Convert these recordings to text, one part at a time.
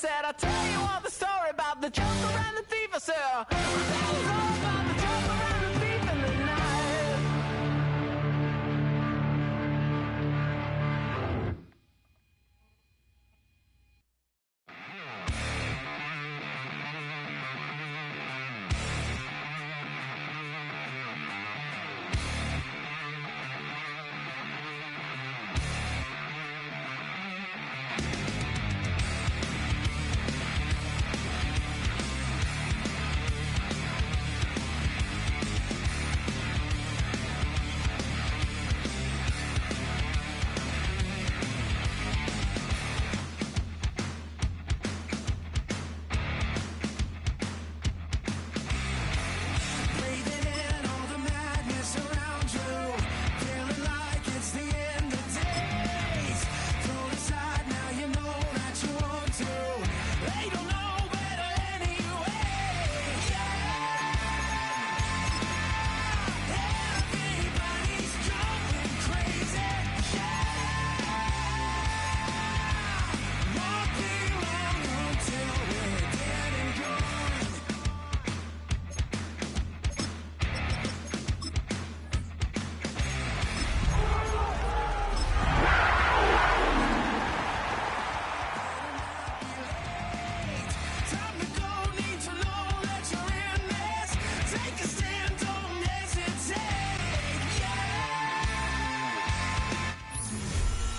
said, I'll tell you all the story about the joker and the thief. I said, I'll tell you all about the joker and the thief in the night.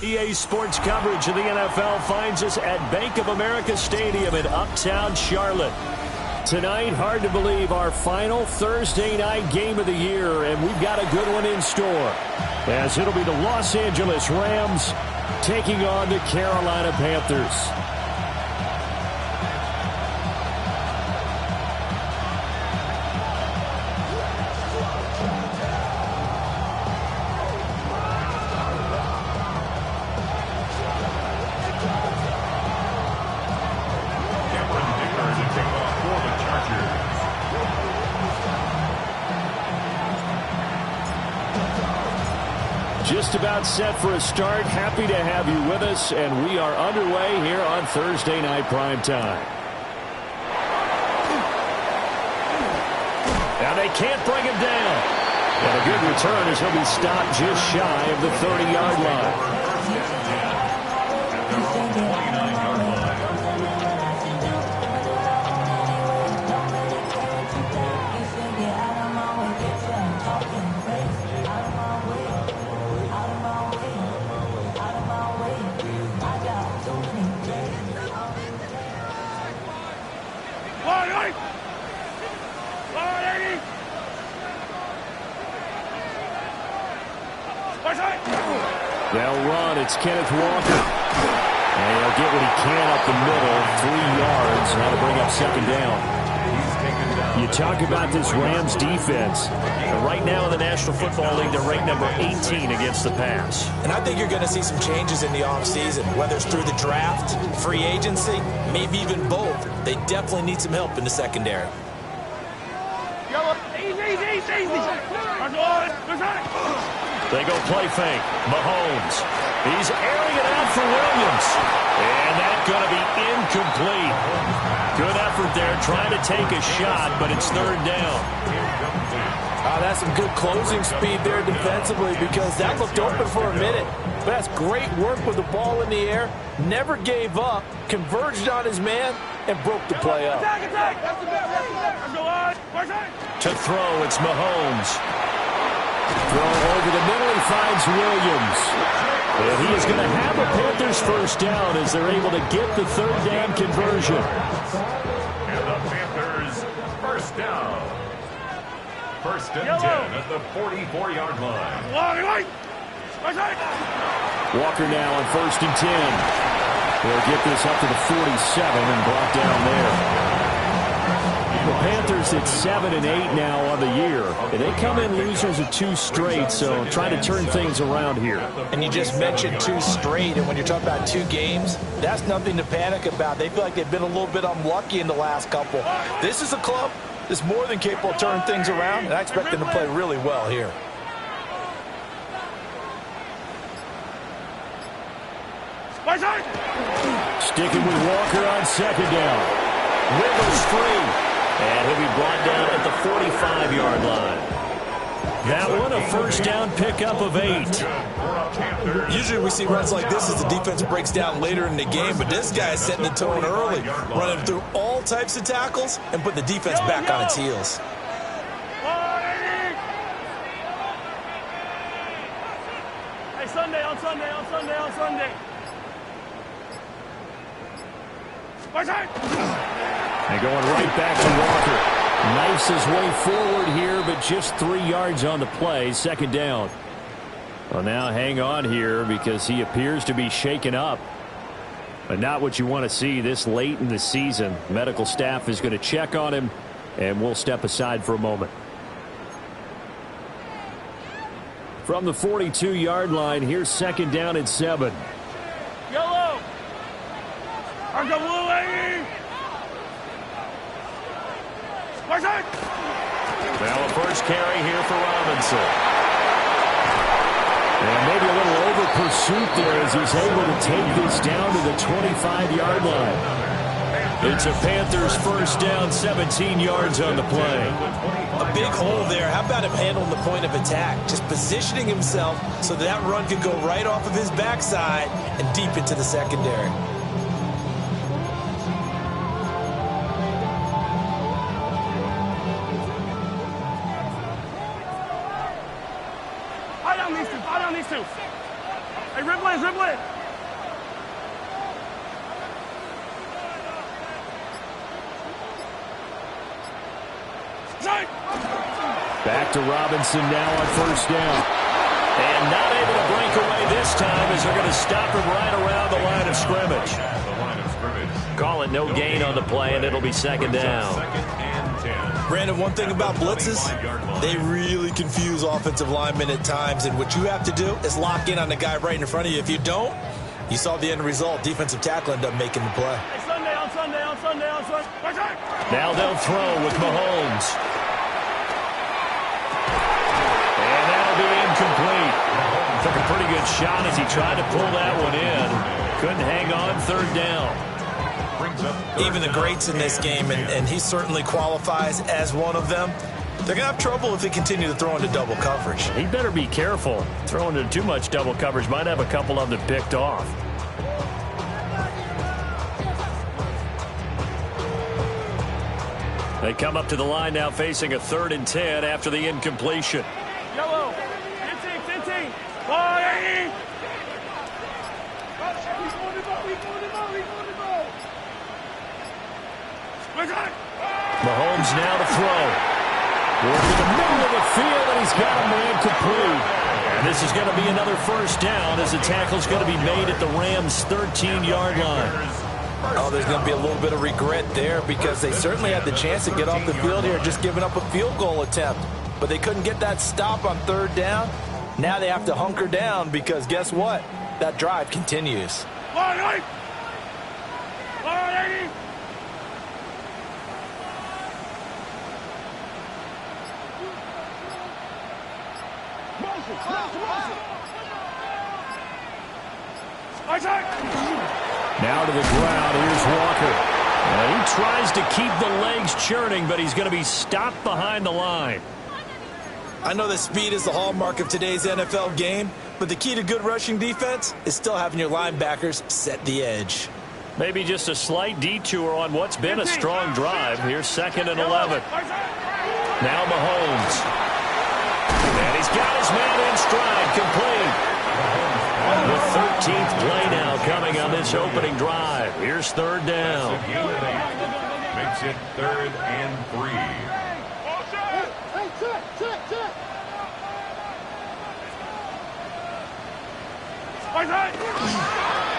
EA Sports coverage of the NFL finds us at Bank of America Stadium in Uptown Charlotte. Tonight, hard to believe, our final Thursday night game of the year, and we've got a good one in store, as it'll be the Los Angeles Rams taking on the Carolina Panthers. Just about set for a start. Happy to have you with us, and we are underway here on Thursday Night Primetime. Now they can't bring him down. And a good return as he'll be stopped just shy of the 30-yard line. They'll run. It's Kenneth Walker. And he'll get what he can up the middle. 3 yards. Now to bring up second down. You talk about this Rams defense. Right now in the National Football League, they're ranked number 18 against the pass. And I think you're going to see some changes in the offseason, whether it's through the draft, free agency, maybe even both. They definitely need some help in the secondary. They go play fake. Mahomes. He's airing it out for Williams. And that's going to be incomplete. Good effort there trying to take a shot, but it's third down. That's some good closing speed there defensively, because that looked open for a minute. But that's great work with the ball in the air. Never gave up. Converged on his man and broke the play up. To throw, it's Mahomes. Throw over the middle, he finds Williams. And he is going to have a Panthers first down as they're able to get the third down conversion. And the Panthers first down. First and 10 at the 44-yard line. Walker now on first and 10. They'll get this up to the 47 and brought down there. The Panthers at 7-8 now on the year. And they come in losers of 2 straight, so trying to turn things around here. And you just mentioned 2 straight, and when you're talking about 2 games, that's nothing to panic about. They feel like they've been a little bit unlucky in the last couple. This is a club that's more than capable of turning things around, and I expect them to play really well here. Sticking with Walker on second down. Wiggles free. And he'll be brought down at the 45-yard line. That one a first down pickup of 8. Usually we see runs like this as the defense breaks down later in the game, but this guy is setting the tone early, running through all types of tackles and putting the defense back on its heels. Hey, Sunday. And going right back to Walker. Knifes his way forward here, but just 3 yards on the play. Second down. Well, now hang on here because he appears to be shaken up. But not what you want to see this late in the season. Medical staff is going to check on him, and we'll step aside for a moment. From the 42-yard line, here's second down and 7. Yellow. Arca blue, Well, a first carry here for Robinson. And maybe a little over pursuit there as he's able to take this down to the 25-yard line. It's a Panthers first down, 17 yards on the play. A big hole there. How about him handling the point of attack? Just positioning himself so that run could go right off of his backside and deep into the secondary. Eye down these two. Hey, Ripley. Back to Robinson now on first down. And not able to break away this time as they're going to stop him right around the line of scrimmage. Call it no gain on the play, and it'll be second down. Brandon, one thing about blitzes, they really confuse offensive linemen at times, and what you have to do is lock in on the guy right in front of you. If you don't, you saw the end result. Defensive tackle ended up making the play. Hey, Sunday. Now they'll throw with Mahomes. And that'll be incomplete. Took a pretty good shot as he tried to pull that one in. Couldn't hang on, third down. Even the greats in this game, and he certainly qualifies as one of them, they're going to have trouble if they continue to throw into double coverage. He better be careful. Throwing into too much double coverage might have a couple of them picked off. They come up to the line now facing a 3rd and 10 after the incompletion. Yellow. 15. Ball. Mahomes now to throw. Working the middle of the field, and he's got a man complete. And this is going to be another first down as the tackle's going to be made at the Rams' 13-yard line. Oh, there's going to be a little bit of regret there because they certainly had the chance to get off the field here, just giving up a field goal attempt. But they couldn't get that stop on third down. Now they have to hunker down because guess what? That drive continues. Now to the ground, here's Walker. And he tries to keep the legs churning, but he's going to be stopped behind the line. I know that speed is the hallmark of today's NFL game, but the key to good rushing defense is still having your linebackers set the edge. Maybe just a slight detour on what's been a strong drive. Here's 2nd and 11. Now Mahomes. And he's got his man in stride, complete. The 13th play now coming on this opening drive. Here's 3rd down. Makes it 3rd and 3.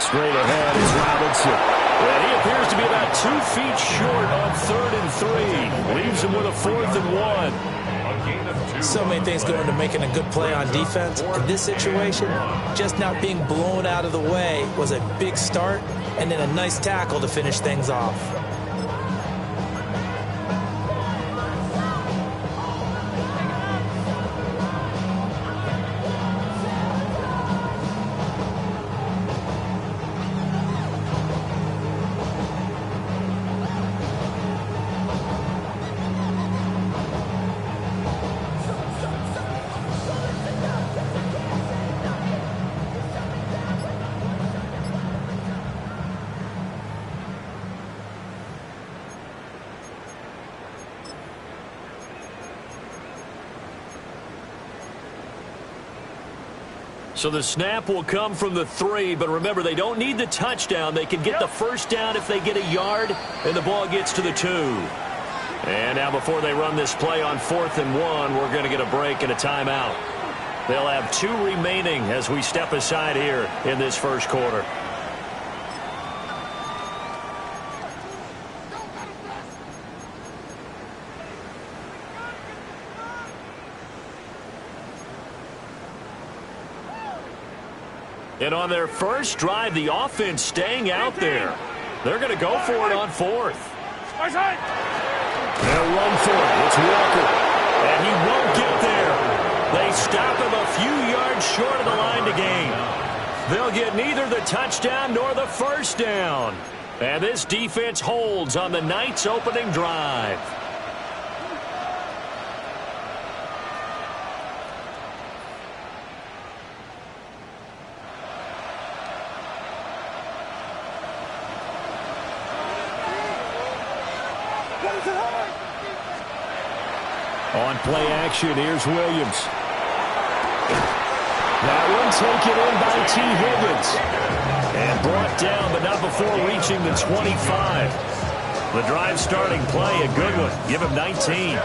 Straight ahead is Robinson. And he appears to be about 2 feet short on 3rd and 3. Leaves him with a 4th and 1. So many things go into making a good play on defense. In this situation, just not being blown out of the way was a big start, and then a nice tackle to finish things off. So the snap will come from the 3, but remember, they don't need the touchdown. They can get the first down if they get a yard, and the ball gets to the 2. And now before they run this play on 4th and 1, we're going to get a break and a timeout. They'll have 2 remaining as we step aside here in this first quarter. And on their first drive, the offense staying out there. They're going to go for it on 4th. They'll run for it. It's Walker. And he won't get there. They stop him a few yards short of the line to gain. They'll get neither the touchdown nor the first down. And this defense holds on the night's opening drive. On play action, here's Williams. That one taken in by T. Higgins. And brought down, but not before reaching the 25. The drive starting play, a good one. Give him 19.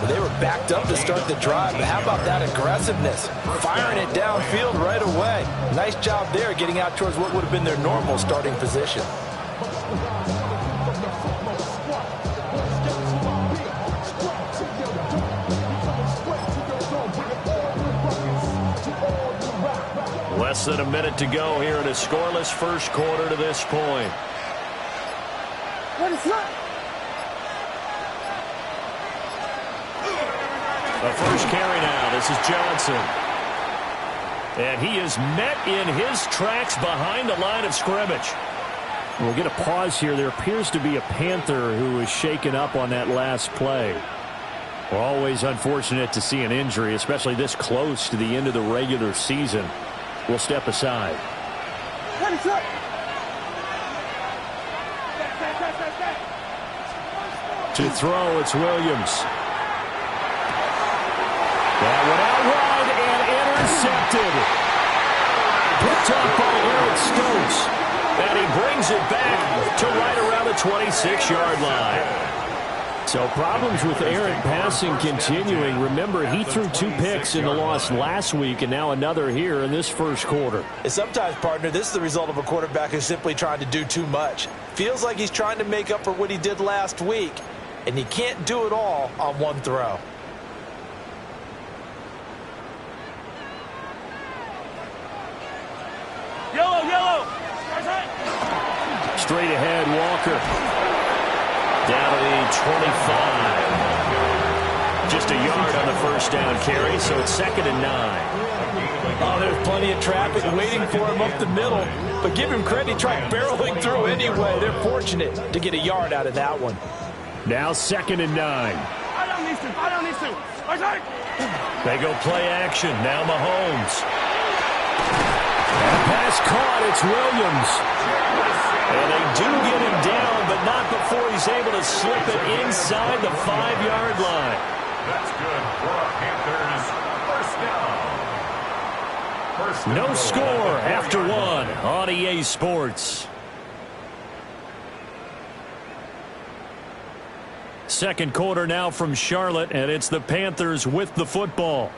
They were backed up to start the drive, but how about that aggressiveness? Firing it downfield right away. Nice job there getting out towards what would have been their normal starting position. Less than a minute to go here in a scoreless first quarter to this point. What is that? The first carry now. This is Johnson. And he is met in his tracks behind the line of scrimmage. We'll get a pause here. There appears to be a Panther who was shaken up on that last play. We're always unfortunate to see an injury, especially this close to the end of the regular season. We'll step aside. To throw, it's Williams. That one out wide and intercepted. Picked up by Eric Stokes. And he brings it back to right around the 26-yard line. So problems with errant passing continuing. Remember, he threw 2 picks in the loss last week, and now another here in this first quarter. And sometimes, partner, this is the result of a quarterback who's simply trying to do too much. Feels like he's trying to make up for what he did last week, and he can't do it all on one throw. Yellow, yellow. Straight ahead, Walker. Down to the 25. Just a yard on the first down carry, so it's 2nd and 9. Oh, there's plenty of traffic waiting for him up the middle. But give him credit, he tried barreling through anyway. They're fortunate to get a yard out of that one. Now 2nd and 9. I don't need to. I don't need to. Okay. They go play action. Now Mahomes. And pass caught. It's Williams. And they do get him down, but not before he's able to slip it inside the 5-yard line. That's good for our Panthers. First down. No score after 1 on EA Sports. Second quarter now from Charlotte, and it's the Panthers with the football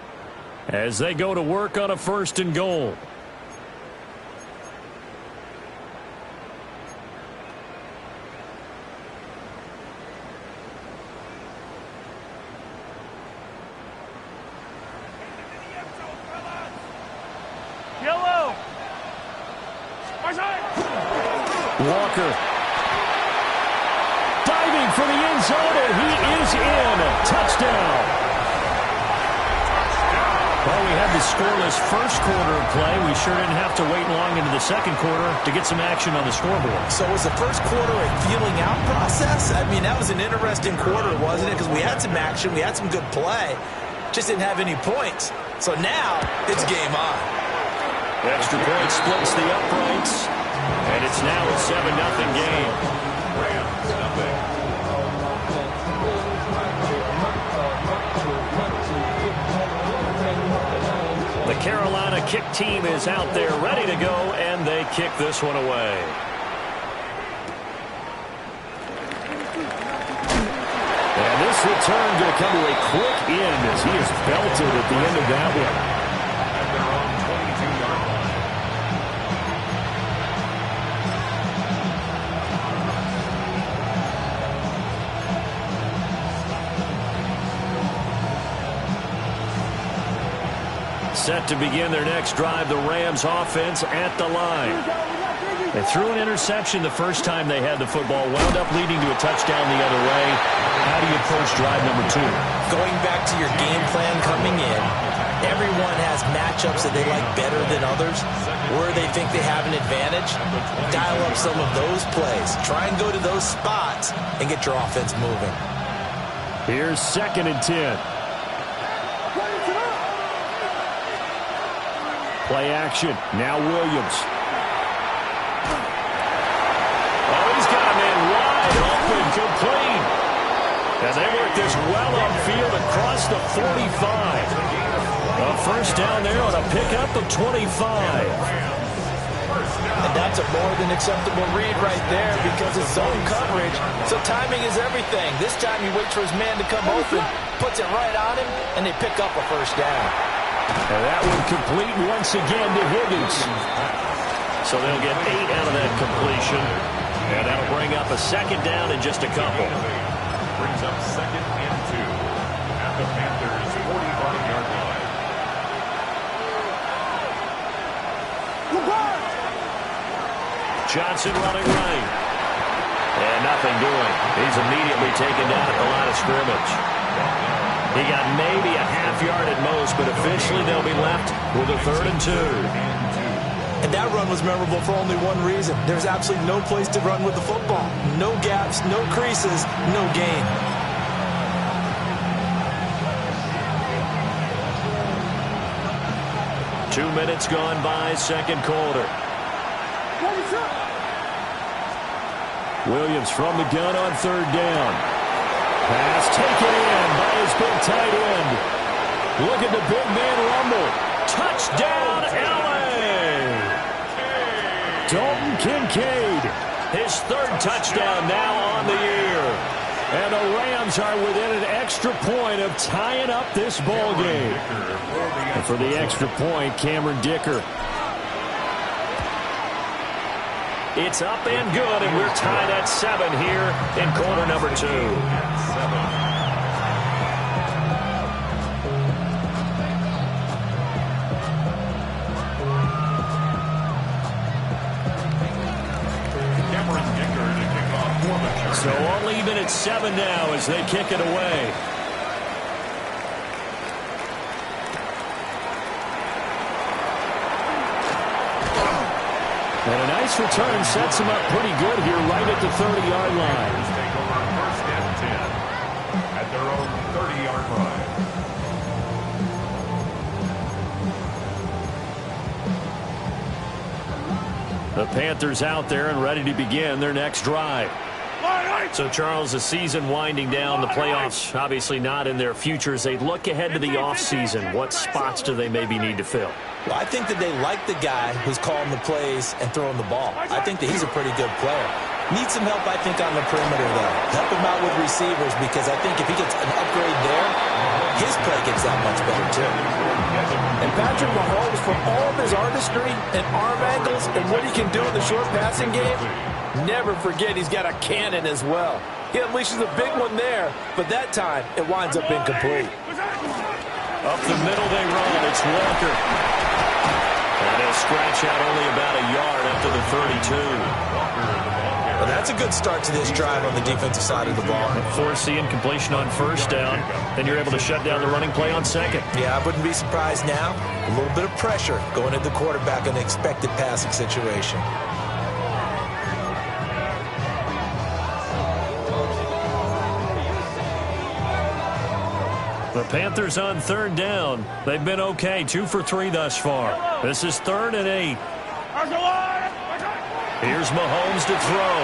as they go to work on a 1st and goal. Yellow. Walker. Diving for the end zone, and he is in. Touchdown. Well, we had the scoreless first quarter of play. We sure didn't have to wait long into the second quarter to get some action on the scoreboard. So was the first quarter a feeling out process? I mean, that was an interesting quarter, wasn't it? Because we had some action, we had some good play. Just didn't have any points. So now it's game on. Extra point splits the uprights, and it's now a 7-0 game. The Carolina kick team is out there ready to go, and they kick this one away. And this return going to come to a quick end as he is belted at the end of that one. At their own 22-yard line. Set to begin their next drive, the Rams offense at the line. They threw an interception the first time they had the football, wound up leading to a touchdown the other way. How do you approach drive number 2? Going back to your game plan coming in, everyone has matchups that they like better than others, where they think they have an advantage. Dial up some of those plays. Try and go to those spots and get your offense moving. Here's 2nd and 10. Play action. Now Williams. Oh, he's got a man wide open, complete. And they work this well upfield across the 45. A first down there on a pickup of 25. And that's a more than acceptable read right there because it's zone coverage, so timing is everything. This time he waits for his man to come open, puts it right on him, and they pick up a first down. And that one complete once again to Higgins. So they'll get 8 out of that completion. And that'll bring up a second down in just a couple. Brings up 2nd and 2 at the Panthers' 45-yard line. Johnson running right. And nothing doing. He's immediately taken down at the line of scrimmage. He got maybe a half yard at most, but officially they'll be left with a 3rd and 2. And that run was memorable for only one reason. There's absolutely no place to run with the football. No gaps, no creases, no gain. Two minutes gone by, second quarter. Williams from the gun on 3rd down. Pass taken in by his big tight end. Look at the big man rumble. Touchdown, L.A. Dalton Kincaid, his 3rd touchdown now on the year. And the Rams are within an extra point of tying up this ball game. And for the extra point, Cameron Dicker. It's up and good, and we're tied at 7 here in quarter number 2. So all even at 7 now as they kick it away. And a nice return sets him up pretty good here right at the 30-yard line. Take over 1st and 10 at their own 30-yard line. The Panthers out there and ready to begin their next drive. So, Charles, the season winding down, the playoffs obviously not in their future. As they look ahead to the offseason, what spots do they maybe need to fill? Well, I think that they like the guy who's calling the plays and throwing the ball. I think that he's a pretty good player. Needs some help, I think, on the perimeter, though. Help him out with receivers because I think if he gets an upgrade there, his play gets that much better, too. And Patrick Mahomes, for all of his artistry and arm angles and what he can do in the short passing game, never forget he's got a cannon as well. He unleashes a big one there, but that time it winds up incomplete. Up the middle they run. It's Walker. And he'll scratch out only about a yard up to the 32. Well, that's a good start to this drive on the defensive side of the ball. Force the incompletion on 1st down. Then you're able to shut down the running play on 2nd. Yeah, I wouldn't be surprised now. A little bit of pressure going at the quarterback in an expected passing situation. The Panthers on 3rd down. They've been okay, 2 for 3 thus far. This is 3rd and 8. Here's Mahomes to throw.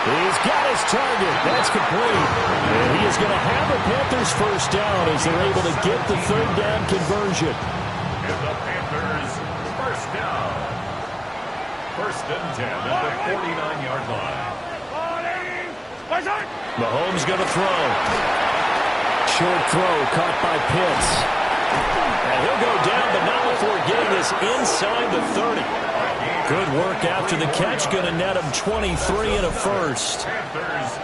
He's got his target. That's complete. And he is going to have the Panthers first down as they're able to get the third down conversion. And the Panthers first down. First and 10 at the 49-yard line. Mahomes going to throw. Short throw caught by Pitts. And he'll go down, but not before getting this inside the 30. Good work after the catch. Going to net him 23 and a first.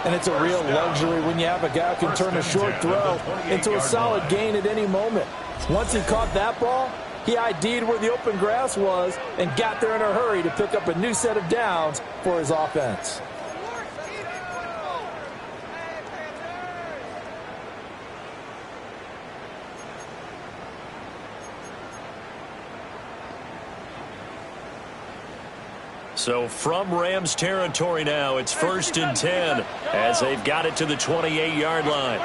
And it's a real luxury when you have a guy who can turn a short throw into a solid gain at any moment. Once he caught that ball, he ID'd where the open grass was and got there in a hurry to pick up a new set of downs for his offense. So from Rams territory now, it's first and 10 as they've got it to the 28-yard line.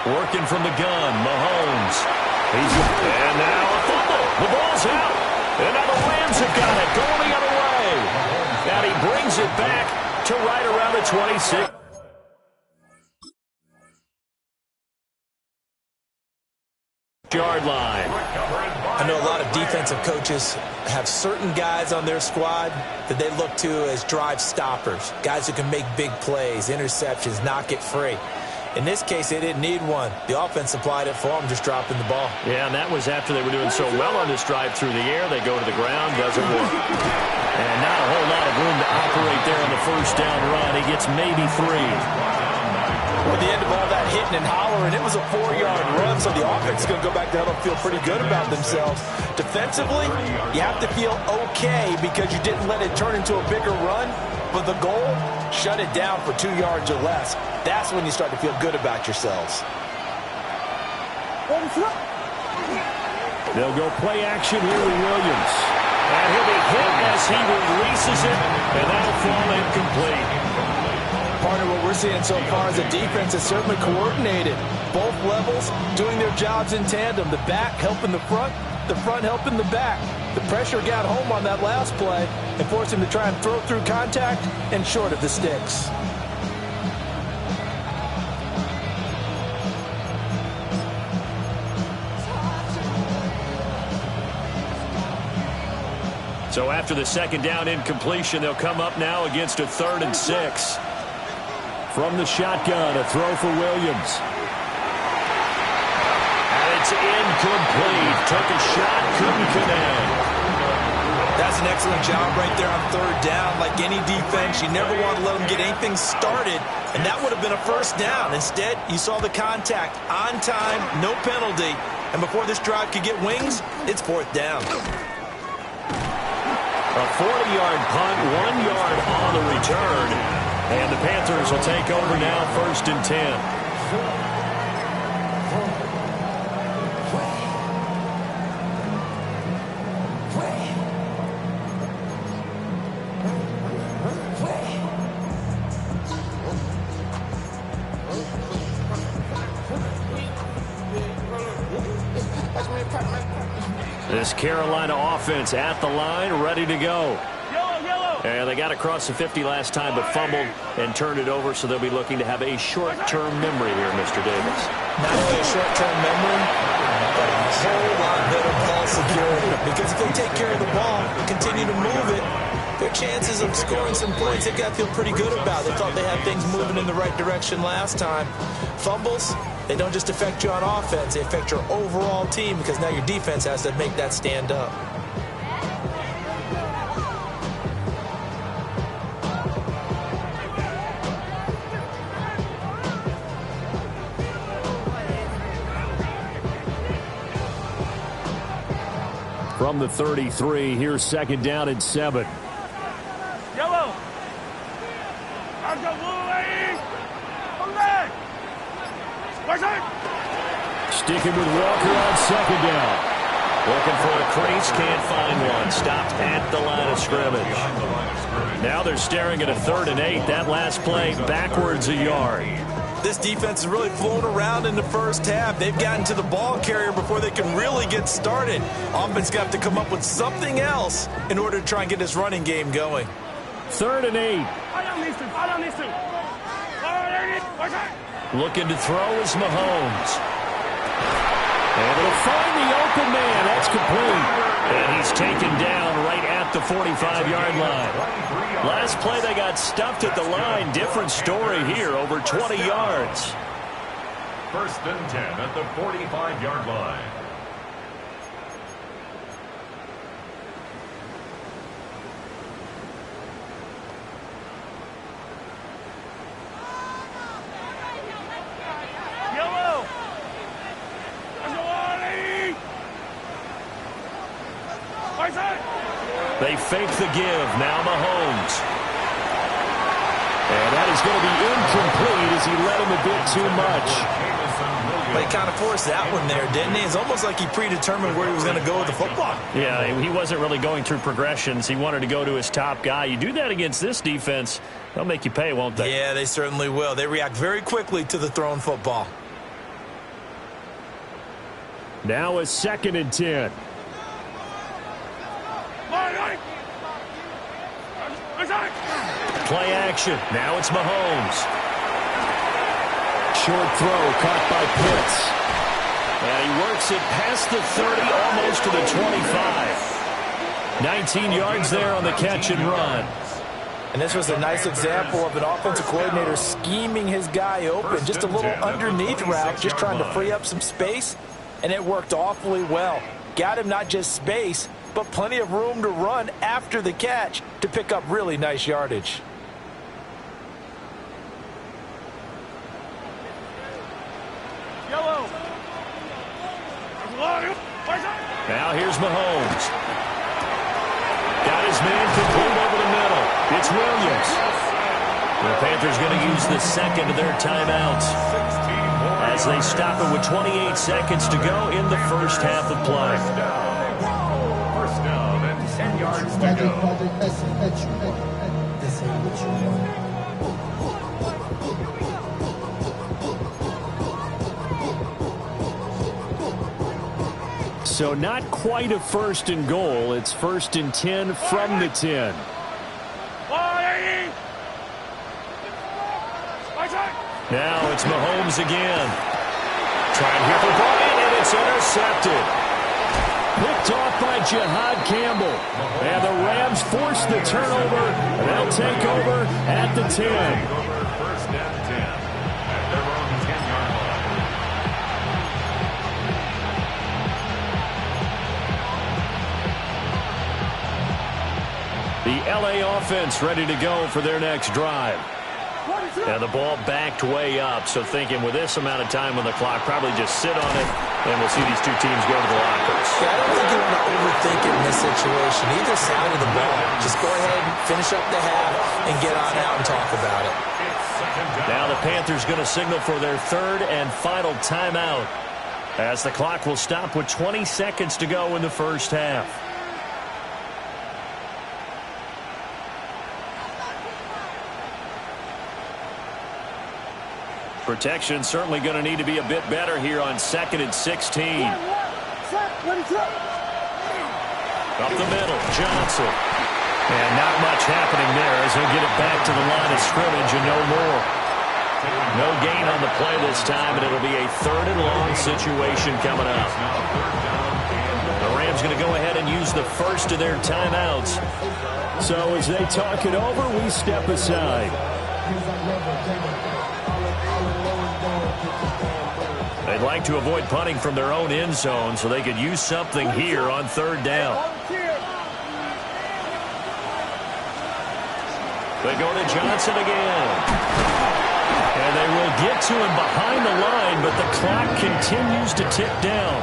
Working from the gun, Mahomes. And now a fumble. The ball's out. And now the Rams have got it going the other way. And he brings it back to right around the 26. Yard line. I know a lot of defensive coaches have certain guys on their squad that they look to as drive stoppers, guys who can make big plays, interceptions, knock it free. In this case, they didn't need one. The offense supplied it for them, just dropping the ball. Yeah, and that was after they were doing so well on this drive through the air. They go to the ground, doesn't work. And not a whole lot of room to operate there on the first down run. He gets maybe 3. At the end of all that hitting and hollering, it was a 4-yard run, so the offense is going to go back to huddle and feel pretty good about themselves. Defensively, you have to feel okay because you didn't let it turn into a bigger run, but the goal, shut it down for 2 yards or less. That's when you start to feel good about yourselves. They'll go play action here with Williams. And he'll be hit as he releases it, and that'll fall incomplete. Part of what we're seeing so far as a defense is certainly coordinated. Both levels doing their jobs in tandem. The back helping the front helping the back. The pressure got home on that last play and forced him to try and throw through contact and short of the sticks. So after the second down incompletion, they'll come up now against a 3rd and 6. From the shotgun, a throw for Williams. And it's incomplete. Took a shot, couldn't connect. That's an excellent job right there on 3rd down. Like any defense, you never want to let them get anything started, and that would have been a first down. Instead, you saw the contact on time, no penalty, and before this drive could get wings, it's 4th down. A 40-yard punt, 1 yard on the return. And the Panthers will take over now, 1st and 10. This Carolina offense at the line, ready to go. And they got across the 50 last time, but fumbled and turned it over, so they'll be looking to have a short-term memory here, Mr. Davis. Not only a short-term memory, but a whole lot better ball security. Because if they take care of the ball, continue to move it, their chances of scoring some points, they've got to feel pretty good about. They thought they had things moving in the right direction last time. Fumbles, they don't just affect you on offense, they affect your overall team because now your defense has to make that stand up. From the 33, here's 2nd down and 7. Yellow. Sticking with Walker on 2nd down. Looking for a crease, can't find one. Stopped at the line of scrimmage. Now they're staring at a 3rd and 8. That last play backwards a yard. This defense is really flown around in the first half. They've gotten to the ball carrier before they can really get started. Offense got to come up with something else in order to try and get this running game going. 3rd and 8. Looking to throw is Mahomes. Able to find the open man. That's complete. And he's taken down right at the 45-yard line. Last play, they got stuffed at the line. Different story here, over 20 yards. First and 10 at the 45-yard line. They fake the give. Now Mahomes. And that is going to be incomplete as he led him a bit too much. But he kind of forced that one there, didn't he? It's almost like he predetermined where he was going to go with the football. Yeah, he wasn't really going through progressions. He wanted to go to his top guy. You do that against this defense, they'll make you pay, won't they? Yeah, they certainly will. They react very quickly to the thrown football. Now a 2nd and 10. Play action. Now it's Mahomes. Short throw caught by Pitts. And he works it past the 30, almost to the 25. 19 yards there on the catch and run. And this was a nice example of an offensive coordinator scheming his guy open. Just a little underneath route, just trying to free up some space. And it worked awfully well. Got him not just space, but plenty of room to run after the catch to pick up really nice yardage. Now here's Mahomes. Got his man complete over the middle. It's Williams. The Panthers going to use the second of their timeouts as they stop it with 28 seconds to go in the first half of play. First down and 10 yards to go. So not quite a 1st and goal. It's 1st and 10 from the 10. Now it's Mahomes again. Trying here for Bryant, and it's intercepted. Picked off by Jihad Campbell. And the Rams force the turnover. They'll take over at the 10. First and 10 at their own 10-yard line. The LA offense ready to go for their next drive. And the ball backed way up, so thinking with this amount of time on the clock, probably just sit on it, and we'll see these two teams go to the lockers. Yeah, I don't think you want to overthink it in this situation. Either side of the ball. Just go ahead and finish up the half and get on out and talk about it. Now the Panthers going to signal for their 3rd and final timeout as the clock will stop with 20 seconds to go in the first half. Protection certainly going to need to be a bit better here on 2nd and 16. Up the middle, Johnson. And not much happening there as he'll get it back to the line of scrimmage and no more. No gain on the play this time, and it'll be a 3rd and long situation coming up. The Rams going to go ahead and use the first of their timeouts. So as they talk it over, we step aside. They'd like to avoid punting from their own end zone so they could use something here on 3rd down. They go to Johnson again. And they will get to him behind the line, but the clock continues to tick down.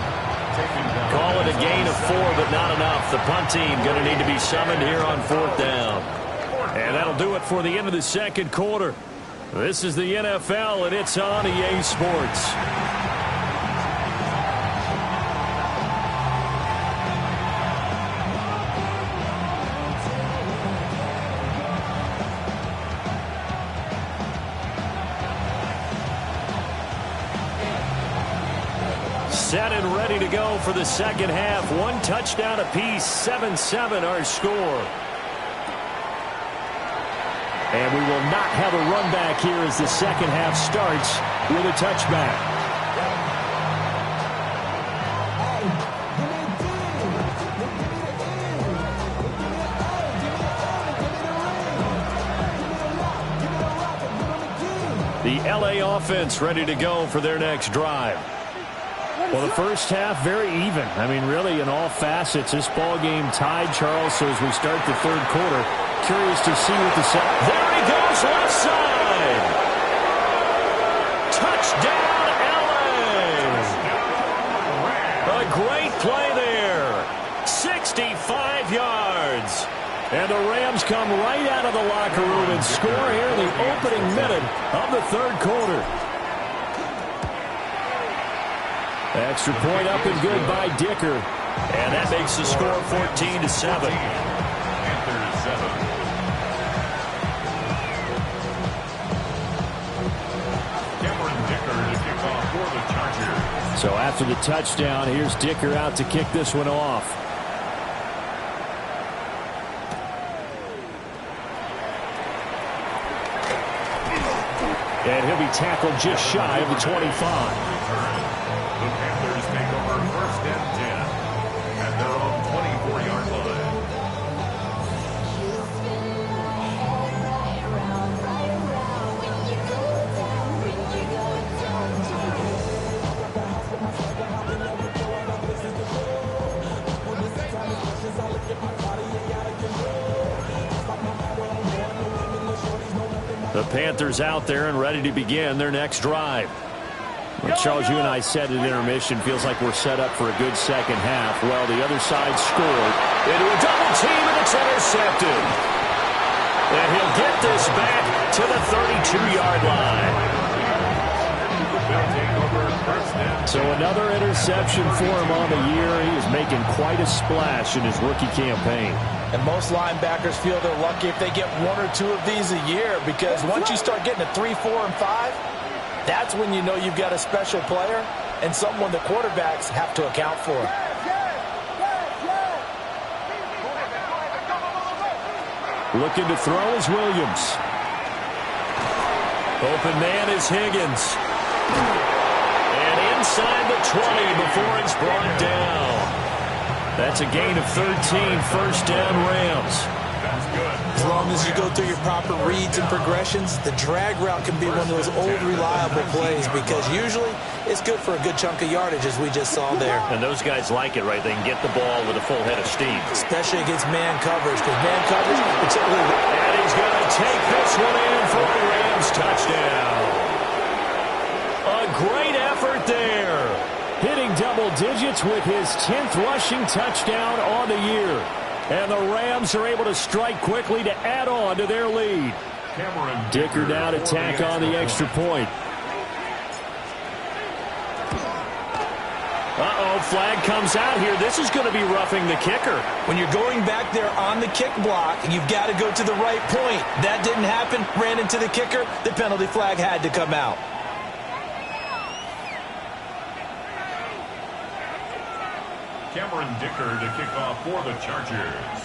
Call it a gain of 4, but not enough. The punt team going to need to be summoned here on 4th down. And that'll do it for the end of the second quarter. This is the NFL, and it's on EA Sports. Set and ready to go for the second half. 1 touchdown apiece, 7-7 our score. And we will not have a run back here as the second half starts with a touchback. The LA offense ready to go for their next drive. Well, the first half, very even. I mean, really, in all facets, this ball game tied, Charles. So as we start the third quarter, curious to see what the set. There he goes, left side. Touchdown, LA. A great play there. 65 yards. And the Rams come right out of the locker room and score here in the opening minute of the third quarter. Extra point up and good by Dicker. And that makes the score 14-7. Panthers 7. Cameron Dicker to kick off for the Chargers. So after the touchdown, here's Dicker out to kick this one off. And he'll be tackled just shy of the 25. The Panthers take over 1st and 10 at their own 24-yard line. The Panthers out there and ready to begin their next drive. Well, Charles, you and I said at intermission, feels like we're set up for a good second half. Well, the other side scored into a double team, and it's intercepted. And he'll get this back to the 32-yard line. So another interception for him on the year. He is making quite a splash in his rookie campaign. And most linebackers feel they're lucky if they get 1 or 2 of these a year, because once you start getting to 3, 4, and 5, that's when you know you've got a special player and someone the quarterbacks have to account for. Looking to throw is Williams. Open man is Higgins. And inside the 20 before it's brought down. That's a gain of 13, first down Rams. That's good. As long as you go through your proper reads and progressions, the drag route can be one of those old reliable plays, because usually it's good for a good chunk of yardage, as we just saw there. And those guys like it, right? They can get the ball with a full head of steam. Especially against man coverage, because man coverage, particularly... And he's going to take this one in for a Rams touchdown. A great effort there. Hitting double digits with his 10th rushing touchdown on the year. And the Rams are able to strike quickly to add on to their lead. Cameron Dicker now to tack on the extra point. Uh-oh, flag comes out here. This is going to be roughing the kicker. When you're going back there on the kick block, you've got to go to the right point. That didn't happen. Ran into the kicker. The penalty flag had to come out. Cameron Dicker to kick off for the Chargers.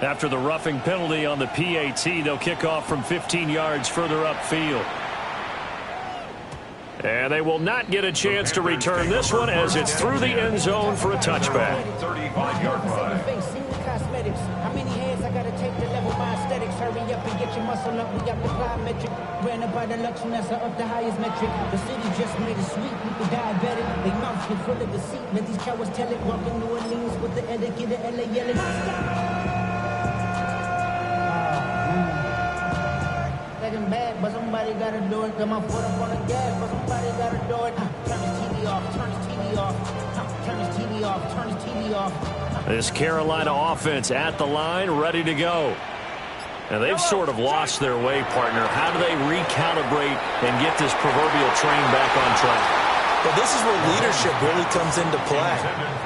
After the roughing penalty on the PAT, they'll kick off from 15 yards further upfield. And they will not get a chance to return this one as it's through the end zone for a touchback. 35-yard run. How many hands I gotta take to level my aesthetics? Hurry up and get your muscle up. We got the plyometric. Ran up by the luxury, that's up the highest metric. The city just made it sweet. People diabetic. They mouths get full of deceit. Let these cowards tell it. Walking New Orleans with the etiquette of LA yelling. Second bad, but somebody gotta do it. Got my foot up on the gas, but somebody gotta do it. Turn his TV off. Turn his TV off. Turn his TV off. Turn his TV off. This Carolina offense at the line, ready to go. And they've sort of lost their way, partner. How do they recalibrate and get this proverbial train back on track? Well, this is where leadership really comes into play.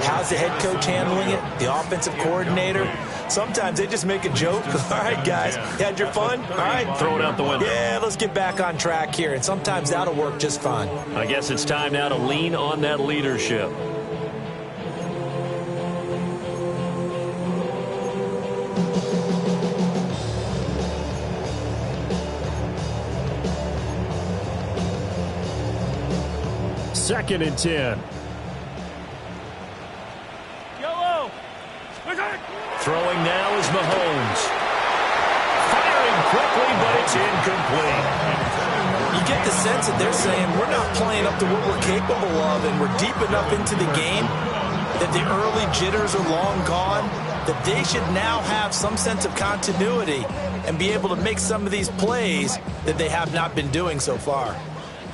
How's the head coach handling it? The offensive coordinator? Sometimes they just make a joke. All right, guys, you had your fun? All right. Throw it out the window. Yeah, let's get back on track here. And sometimes that'll work just fine. I guess it's time now to lean on that leadership. 2nd and 10. Yellow. Throwing now is Mahomes. Firing quickly, but it's incomplete. You get the sense that they're saying we're not playing up to what we're capable of, and we're deep enough into the game that the early jitters are long gone, that they should now have some sense of continuity and be able to make some of these plays that they have not been doing so far.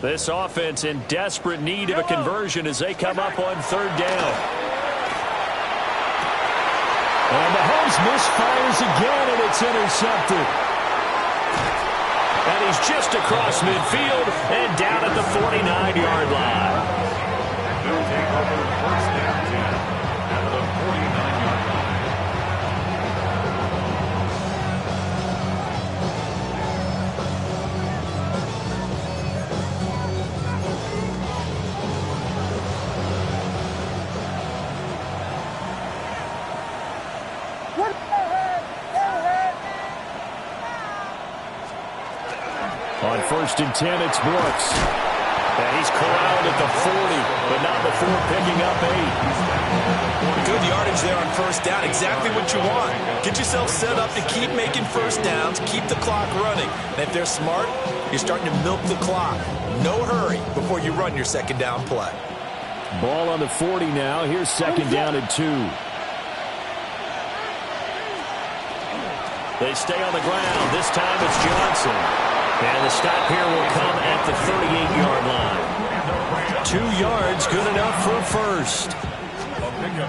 This offense in desperate need of a conversion as they come up on 3rd down. And Mahomes misfires again, and it's intercepted. And he's just across midfield and down at the 49-yard line. They'll take over 1st and 10 at the 49-yard line. On 1st and 10, it's Brooks. And he's corralled at the 40, but not before picking up 8. Good yardage there on 1st down. Exactly what you want. Get yourself set up to keep making 1st downs, keep the clock running. And if they're smart, you're starting to milk the clock. No hurry before you run your 2nd down play. Ball on the 40 now. Here's 2nd down and 2. They stay on the ground. This time it's Johnson. And the stop here will come at the 38-yard line. 2 yards, good enough for a first.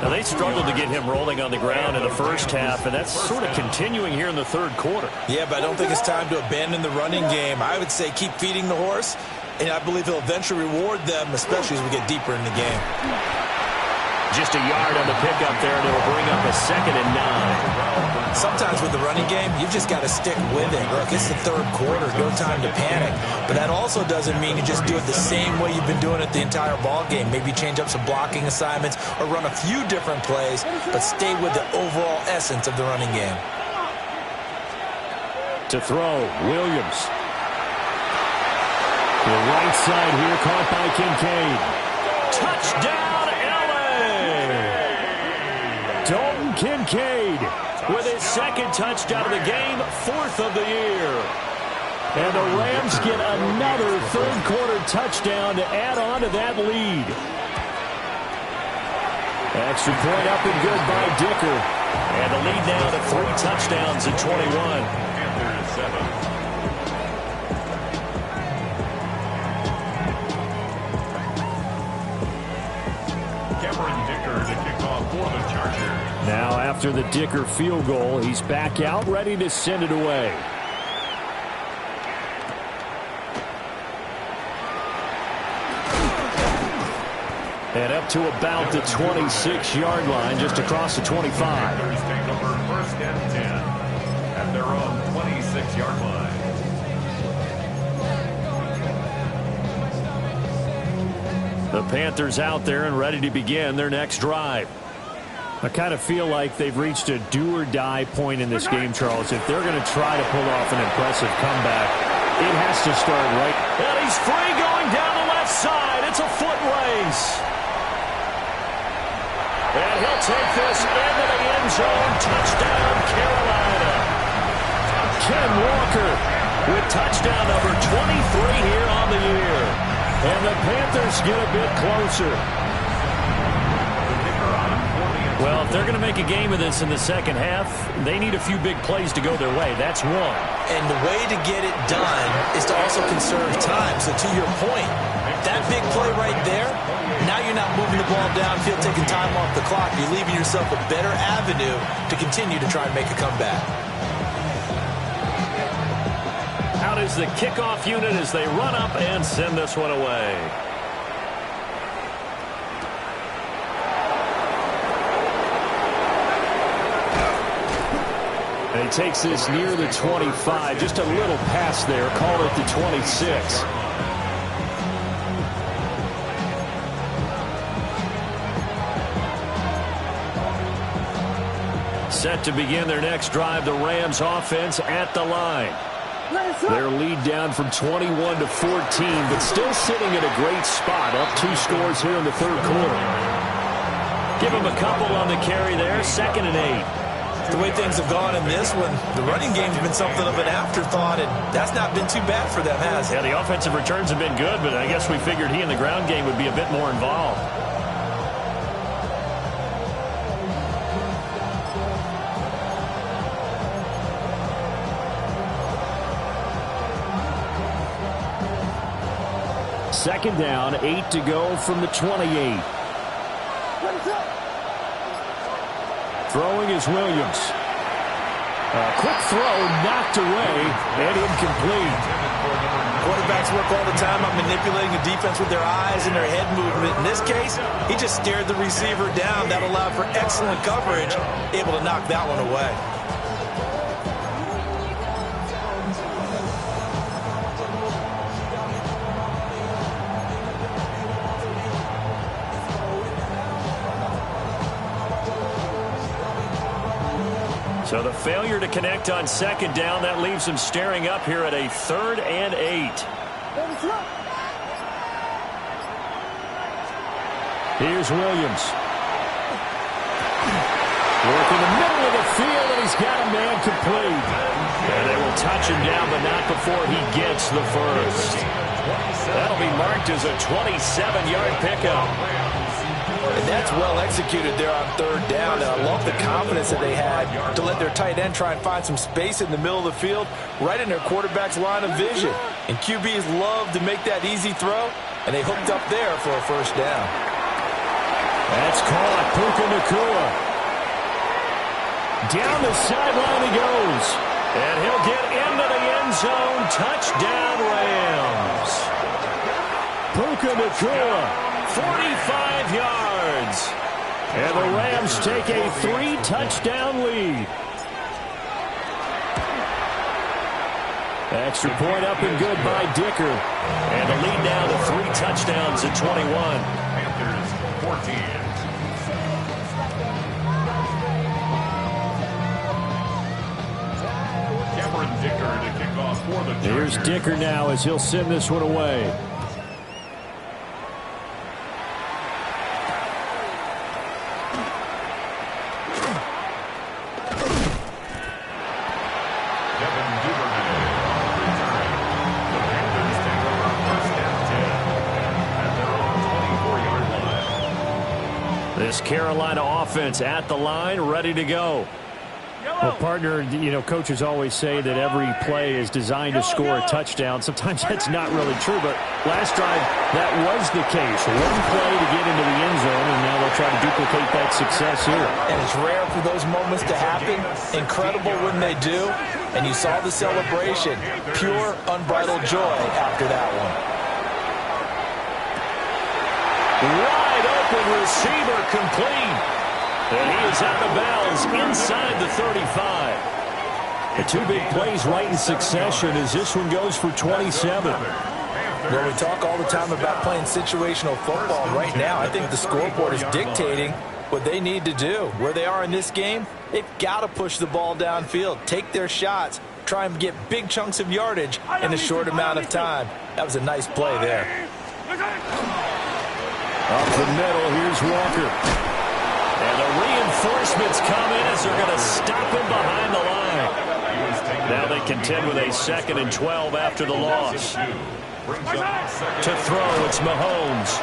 Now, they struggled to get him rolling on the ground in the first half, and that's sort of continuing here in the 3rd quarter. Yeah, but I don't think it's time to abandon the running game. I would say keep feeding the horse, and I believe he'll eventually reward them, especially as we get deeper in the game. Just a yard on the pickup there, and it'll bring up a 2nd and 9. Sometimes with the running game, you've just got to stick with it. Look, it's the 3rd quarter, no time to panic. But that also doesn't mean you just do it the same way you've been doing it the entire ball game. Maybe change up some blocking assignments or run a few different plays, but stay with the overall essence of the running game. To throw, Williams. The right side here, caught by Kincaid. Touchdown, L.A. Dalton Kincaid with his 2nd touchdown of the game, 4th of the year. And the Rams get another 3rd quarter touchdown to add on to that lead. Extra point up and good by Dicker. And the lead now to 3 touchdowns at 21. Now after the Dicker field goal, he's back out, ready to send it away. And up to about the 26-yard line, just across the 25. Take over 1st and 10 at their own 26-yard line. The Panthers out there and ready to begin their next drive. I kind of feel like they've reached a do-or-die point in this game, Charles. If they're going to try to pull off an impressive comeback, it has to start right. And he's free going down the left side. It's a foot race. And he'll take this into the end zone. Touchdown, Carolina. Ken Walker with touchdown number 23 here on the year. And the Panthers get a bit closer. Well, if they're going to make a game of this in the 2nd half, they need a few big plays to go their way. That's one. And the way to get it done is to also conserve time. So to your point, that big play right there, now you're not moving the ball downfield, taking time off the clock. You're leaving yourself a better avenue to continue to try and make a comeback. Out is the kickoff unit as they run up and send this one away. And he takes this near the 25. Just a little pass there. Call it the 26. Set to begin their next drive, the Rams offense at the line. Their lead down from 21 to 14, but still sitting in a great spot, up 2 scores here in the third quarter. Give them a couple on the carry there, 2nd and 8. The way things have gone in this one, the running game's been something of an afterthought, and that's not been too bad for them, has it? Yeah, the offensive returns have been good, but I guess we figured he in the ground game would be a bit more involved. Second down, 8 to go from the 28. Throwing is Williams. A quick throw knocked away and incomplete. Quarterbacks work all the time on manipulating the defense with their eyes and their head movement. In this case, he just stared the receiver down. That allowed for excellent coverage, able to knock that one away. So the failure to connect on second down, that leaves them staring up here at a 3rd and 8. Here's Williams. Work in the middle of the field, and he's got a man complete. And they will touch him down, but not before he gets the first. That'll be marked as a 27-yard pickup. And that's well executed there on 3rd down. I love the confidence that they had to let their tight end try and find some space in the middle of the field, right in their quarterback's line of vision. And QBs love to make that easy throw, and they hooked up there for a first down. That's caught. Puka Nacua. Down the sideline he goes. And he'll get into the end zone. Touchdown, Rams. Puka Nacua. 45 yards. And the Rams take a 3-touchdown lead. Extra point up and good by Dicker. And the lead now to 3 touchdowns at 21. Panthers 14. Dicker to kick off for the Chargers. Here's Dicker now as he'll send this one away. This Carolina offense at the line, ready to go. Well, partner, you know, coaches always say that every play is designed to score a touchdown. Sometimes that's not really true, but last drive, that was the case. One play to get into the end zone, and now they'll try to duplicate that success here. And it's rare for those moments to happen. Incredible when they do. And you saw the celebration. Pure, unbridled joy after that one. Wide open receiver complete. And he is out of bounds inside the 35. The 2 big plays right in succession as this one goes for 27. Well, we talk all the time about playing situational football. Right now, I think the scoreboard is dictating what they need to do. Where they are in this game, they've got to push the ball downfield, take their shots, try and get big chunks of yardage in a short amount of time. That was a nice play there. Up the middle, here's Walker. And the reinforcements come in as they're going to stop him behind the line. Now they contend with a 2nd and 12 after the loss. To throw, it's Mahomes.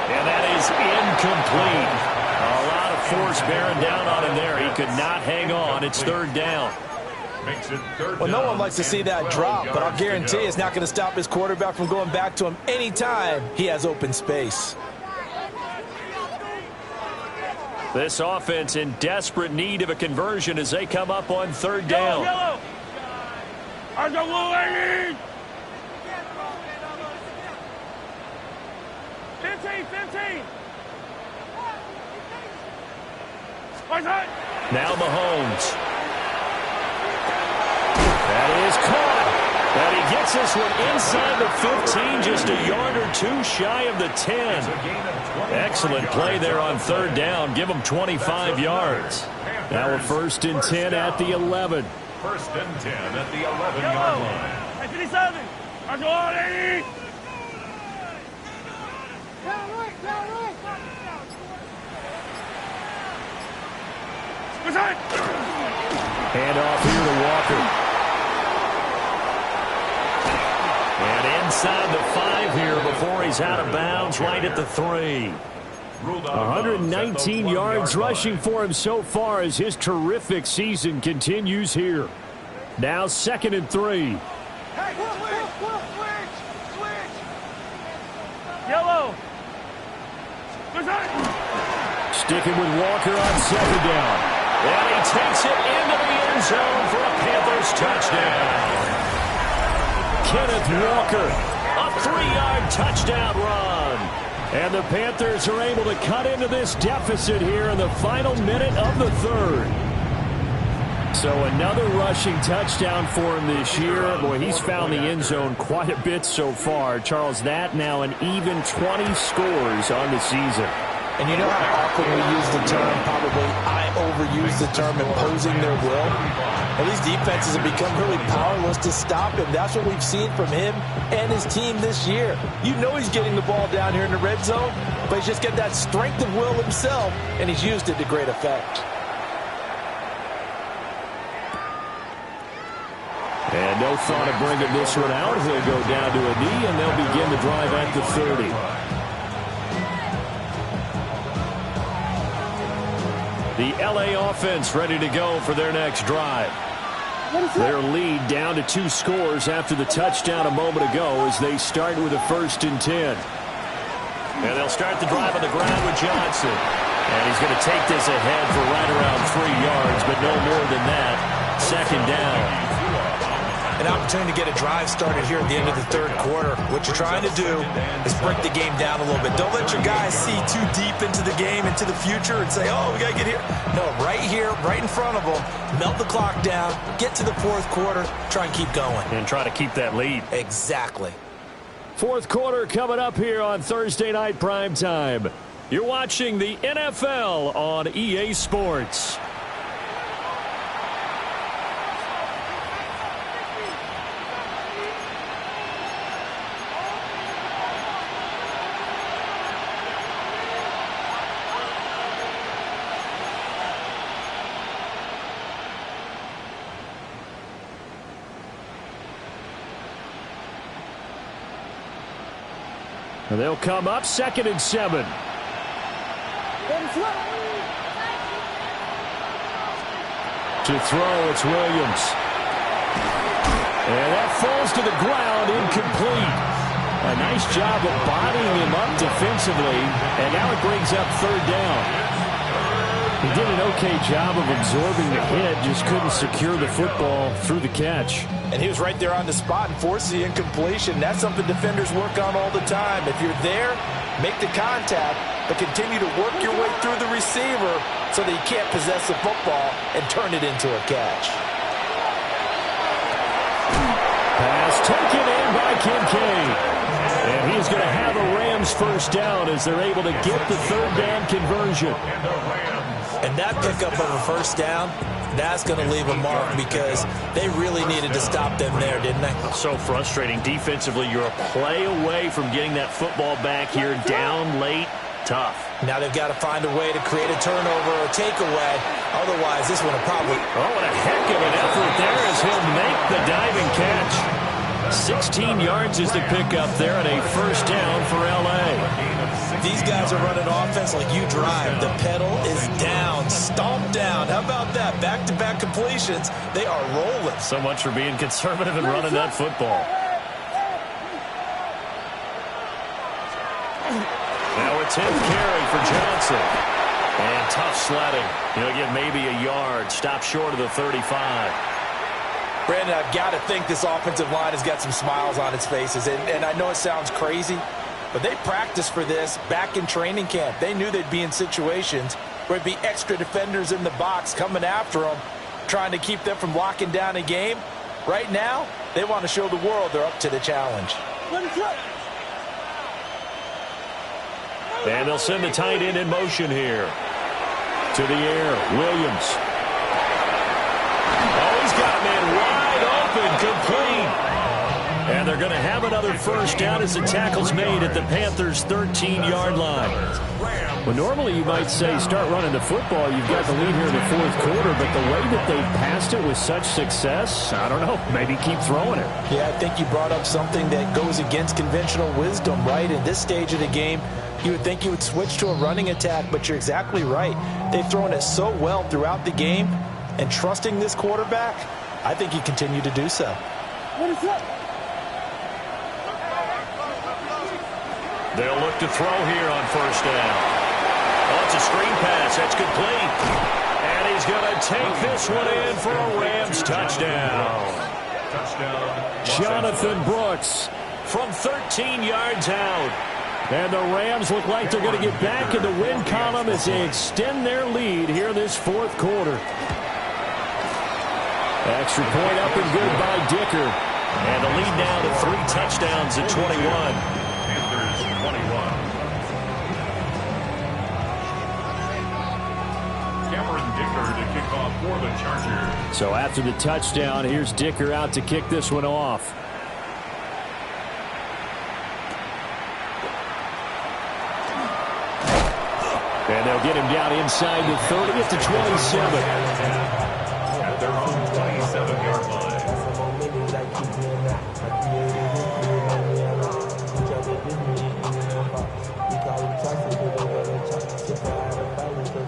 And that is incomplete. A lot of force bearing down on him there. He could not hang on. It's 3rd down. Well, no one likes to see that drop, but I'll guarantee it's not going to stop his quarterback from going back to him anytime he has open space. This offense in desperate need of a conversion as they come up on 3rd down. 15. Now Mahomes. That is caught. And he gets this one inside the 15, just a yard or 2 shy of the 10. Excellent play there on 3rd down. Give them 25 yards. Now a 1st and 10 at the 11. First and 10 at the 11-yard line. Hand off here to Walker. And inside the 5 here before he's out of bounds, right at the 3. 119 yards rushing for him so far as his terrific season continues here. Now 2nd and 3. Yellow. Sticking with Walker on 2nd down. And he takes it into the end zone for a Panthers touchdown. Kenneth Walker, a 3-yard touchdown run. And the Panthers are able to cut into this deficit here in the final minute of the 3rd. So another rushing touchdown for him this year. Boy, he's found the end zone quite a bit so far. Charles, that now an even 20 scores on the season. And you know how often we use the term, probably I overuse the term, imposing their will? Well, these defenses have become really powerless to stop him. That's what we've seen from him and his team this year. You know he's getting the ball down here in the red zone, but he's just got that strength of will himself, and he's used it to great effect. And no thought of bringing this one out. He'll go down to a knee, and they'll begin the drive at the 30. The LA offense ready to go for their next drive. Their lead down to 2 scores after the touchdown a moment ago as they start with a 1st and 10. And they'll start the drive on the ground with Johnson. And he's going to take this ahead for right around 3 yards, but no more than that. 2nd down. An opportunity to get a drive started here at the end of the 3rd quarter. What you're trying to do is break the game down a little bit. Don't let your guys see too deep into the game, into the future, and say, oh, we got to get here. No, right here, right in front of them, melt the clock down, get to the 4th quarter, try and keep going. And try to keep that lead. Exactly. 4th quarter coming up here on Thursday Night Primetime. You're watching the NFL on EA Sports. And they'll come up 2nd and 7. To throw, it's Williams. And that falls to the ground, incomplete. A nice job of bodying him up defensively, and now it brings up 3rd down. He did an okay job of absorbing the hit, just couldn't secure the football through the catch. And he was right there on the spot and forced the incompletion. That's something defenders work on all the time. If you're there, make the contact, but continue to work your way through the receiver so that you can't possess the football and turn it into a catch. Pass taken in by Kincaid. And he's going to have a Rams 1st down as they're able to get the 3rd down conversion. And that pickup of a 1st down, that's going to leave a mark because they really needed to stop them there, didn't they? So frustrating. Defensively, you're a play away from getting that football back here, down late. Tough. Now they've got to find a way to create a turnover or takeaway. Otherwise, this one will probably... Oh, what a heck of an effort there as he'll make the diving catch. 16 yards is the pickup there and a 1st down for L.A. These guys are running offense like you drive. The pedal is down, stomped down. How about that? Back-to-back completions. They are rolling. So much for being conservative and running that football. Now a 10th carry for Johnson. And tough sledding. He'll get maybe a yard. Stop short of the 35. Brandon, I've got to think this offensive line has got some smiles on its faces. And I know it sounds crazy, but they practiced for this back in training camp. They knew they'd be in situations where there'd be extra defenders in the box coming after them, trying to keep them from locking down a game. Right now, they want to show the world they're up to the challenge. And they'll send the tight end in motion here. To the air, Williams. Oh, he's got a man they're going to have another first down as the tackle's made at the Panthers' 13-yard line. Well, normally you might say start running the football. You've got the lead here in the fourth quarter, but the way that they passed it with such success, I don't know, maybe keep throwing it. Yeah, I think you brought up something that goes against conventional wisdom, right? In this stage of the game, you would think you would switch to a running attack, but you're exactly right. They've thrown it so well throughout the game, and trusting this quarterback, I think you continue to do so. What is up? They'll look to throw here on first down. Oh, it's a screen pass. That's complete. And he's going to take this one in for a Rams touchdown. Jonathan Brooks from 13 yards out. And the Rams look like they're going to get back in the win column as they extend their lead here in this fourth quarter. Extra point up and good by Dicker. And the lead now to 3 touchdowns at 21. Panthers 21. Cameron Dicker to kick off for the Chargers. So after the touchdown, here's Dicker out to kick this one off. And they'll get him down inside the 30 at the 27. At their own 27-yard line.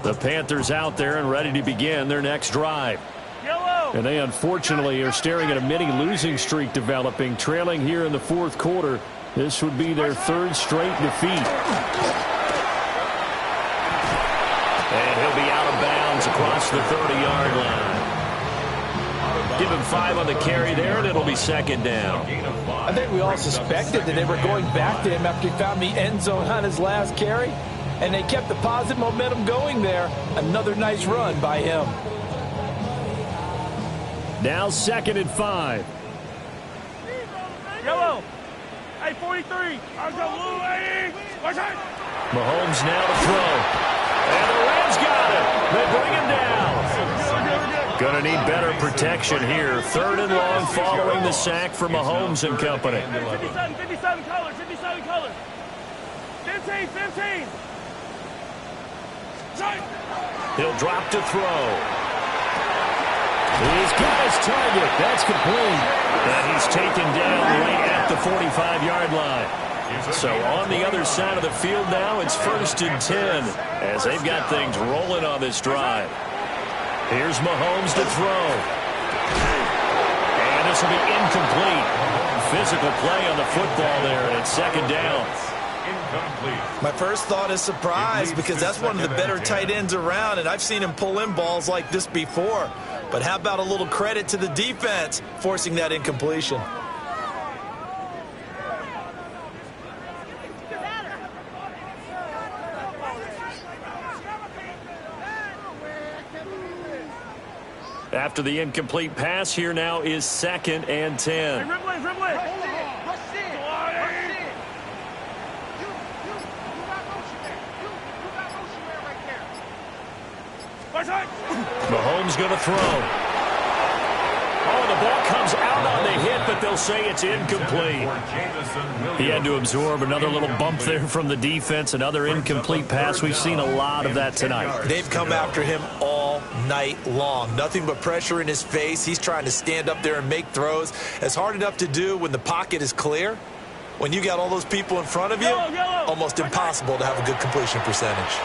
The Panthers out there and ready to begin their next drive. And they unfortunately are staring at a mini losing streak developing, trailing here in the fourth quarter. This would be their 3rd straight defeat. And he'll be out of bounds across the 30-yard line. Give him 5 on the carry there, and it'll be 2nd down. I think we all suspected that they were going back to him after he found the end zone on his last carry, and they kept the positive momentum going there. Another nice run by him. Now 2nd and 5. Yellow. Hey, 43. Mahomes now to throw. And the Rams got it. They bring him down. Going to need better protection here. 3rd and long following the sack for Mahomes and company. 57 colors, 57 colors. 15. He'll drop to throw. He's got his target. That's complete. And he's taken down right at the 45-yard line. So on the other side of the field now, it's 1st and 10 as they've got things rolling on this drive. Here's Mahomes to throw. And this will be incomplete. Physical play on the football there, and it's 2nd down. My first thought is surprise because that's one of the better tight ends around, and I've seen him pull in balls like this before. But how about a little credit to the defense forcing that incompletion? After the incomplete pass, here now is 2nd and 10. Mahomes going to throw. Oh, the ball comes out on the hit, but they'll say it's incomplete. He had to absorb another little bump there from the defense, another incomplete pass. We've seen a lot of that tonight. They've come after him all night long. Nothing but pressure in his face. He's trying to stand up there and make throws. It's hard enough to do when the pocket is clear. When you got all those people in front of you, almost impossible to have a good completion percentage.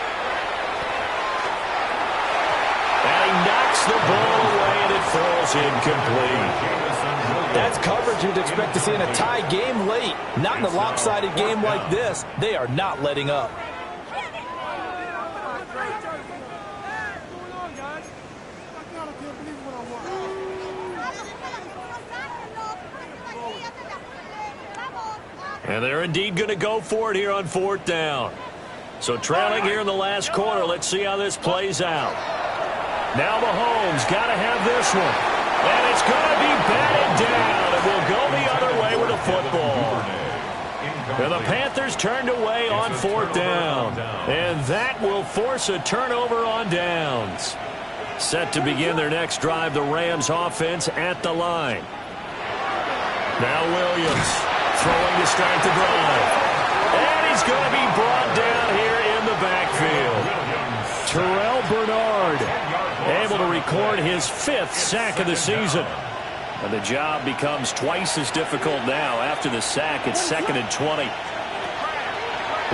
Knocks the ball away, and it falls incomplete. That's coverage you'd expect to see in a tie game late. Not in a lopsided game like this. They are not letting up. And they're indeed going to go for it here on 4th down. So trailing here in the last quarter, let's see how this plays out. Now Mahomes got to have this one. And it's going to be batted down. And we'll go the other way with the football. And the Panthers turned away on 4th down. And that will force a turnover on downs. Set to begin their next drive, the Rams offense at the line. Now Williams. start the drive. And he's going to be brought down here in the backfield. Terrell Bernard able to record his 5th sack of the season. And the job becomes twice as difficult now. After the sack, it's 2nd and 20.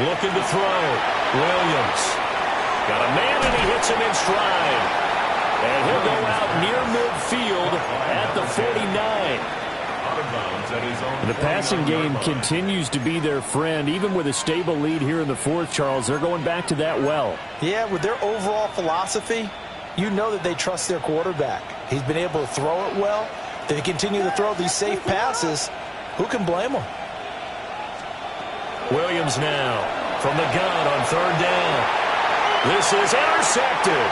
Looking to throw. Williams. Got a man, and he hits him in stride. And he'll go out near midfield at the 49. The passing game continues to be their friend. Even with a stable lead here in the 4th, Charles, they're going back to that well. Yeah, with their overall philosophy, you know that they trust their quarterback. He's been able to throw it well. They continue to throw these safe passes. Who can blame them? Williams now from the gun on 3rd down. This is intercepted.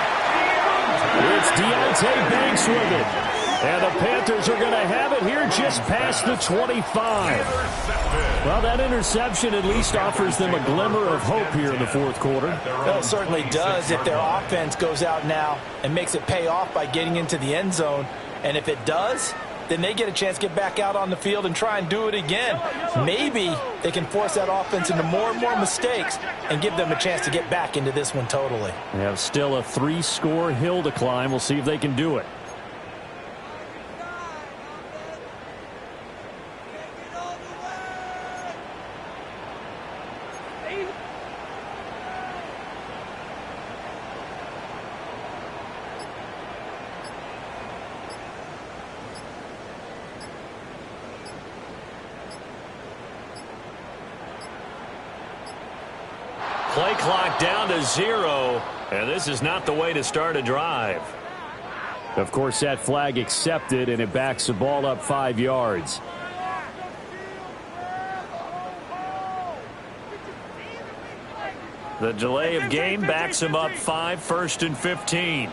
It's Deontay Banks with it. And the Panthers are going to have it here just past the 25. Well, that interception at least offers them a glimmer of hope here in the 4th quarter. Well, it certainly does if their offense goes out now and makes it pay off by getting into the end zone. And if it does, then they get a chance to get back out on the field and try and do it again. Maybe they can force that offense into more and more mistakes and give them a chance to get back into this one totally. They have still a 3-score hill to climb. We'll see if they can do it. Play clock down to 0, and this is not the way to start a drive. Of course, that flag accepted, and it backs the ball up 5 yards. The delay of game backs him up 5, 1st and 15.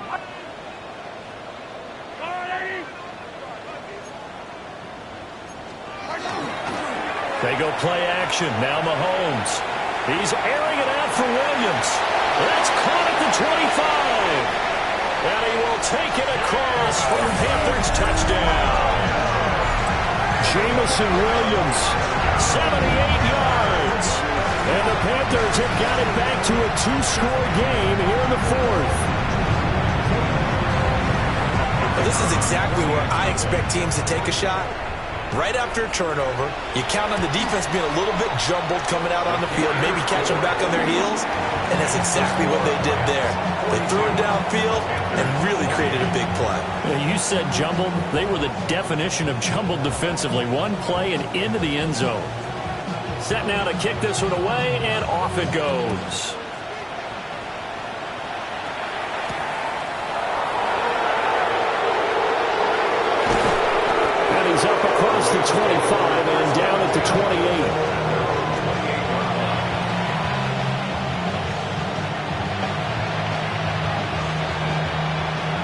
They go play action. Now Mahomes. He's airing it out for Williams. That's caught at the 25. And he will take it across for the Panthers touchdown. Jamison Williams, 78 yards. And the Panthers have got it back to a 2-score game here in the 4th. Well, this is exactly where I expect teams to take a shot. Right after a turnover, you count on the defense being a little bit jumbled coming out on the field, maybe catch them back on their heels, and that's exactly what they did there. They threw it downfield and really created a big play. You said jumbled. They were the definition of jumbled defensively. One play and into the end zone. Set now to kick this one away, and off it goes. He's up across the 25 and down at the 28.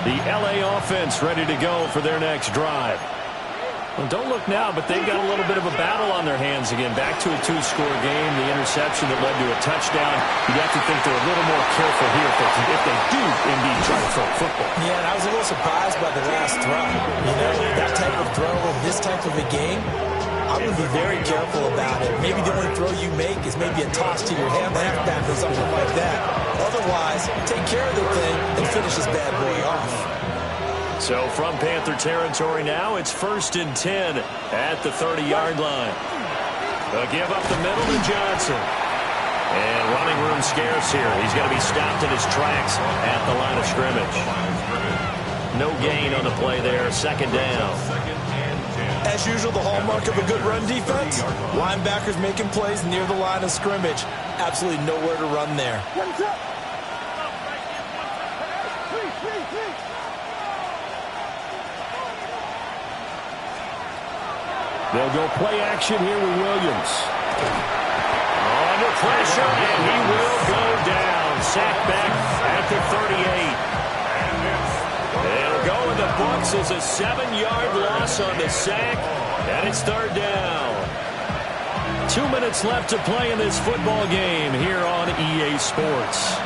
The LA offense ready to go for their next drive. Well, don't look now, but they've got a little bit of a battle on their hands again. Back to a 2-score game. The interception that led to a touchdown. You'd have to think they're a little more careful here if they do indeed try to throw football. Yeah, and I was a little surprised by the last throw. You know, that type of throw in this type of a game, I would be very careful about it. Maybe the only throw you make is maybe a toss to your halfback or something like that. Otherwise, take care of the thing and finish this bad boy off. So from Panther territory now, it's 1st and 10 at the 30-yard line. They'll give up the middle to Johnson. And running room scarce here. He's going to be stopped in his tracks at the line of scrimmage. No gain on the play there. 2nd down. As usual, the hallmark of a good run defense, linebackers making plays near the line of scrimmage. Absolutely nowhere to run there. They'll go play action here with Williams. Under pressure, and he will go down. Sacked back at the 38. It'll go in the books as a 7-yard loss on the sack, and it's 3rd down. 2 minutes left to play in this football game here on EA Sports.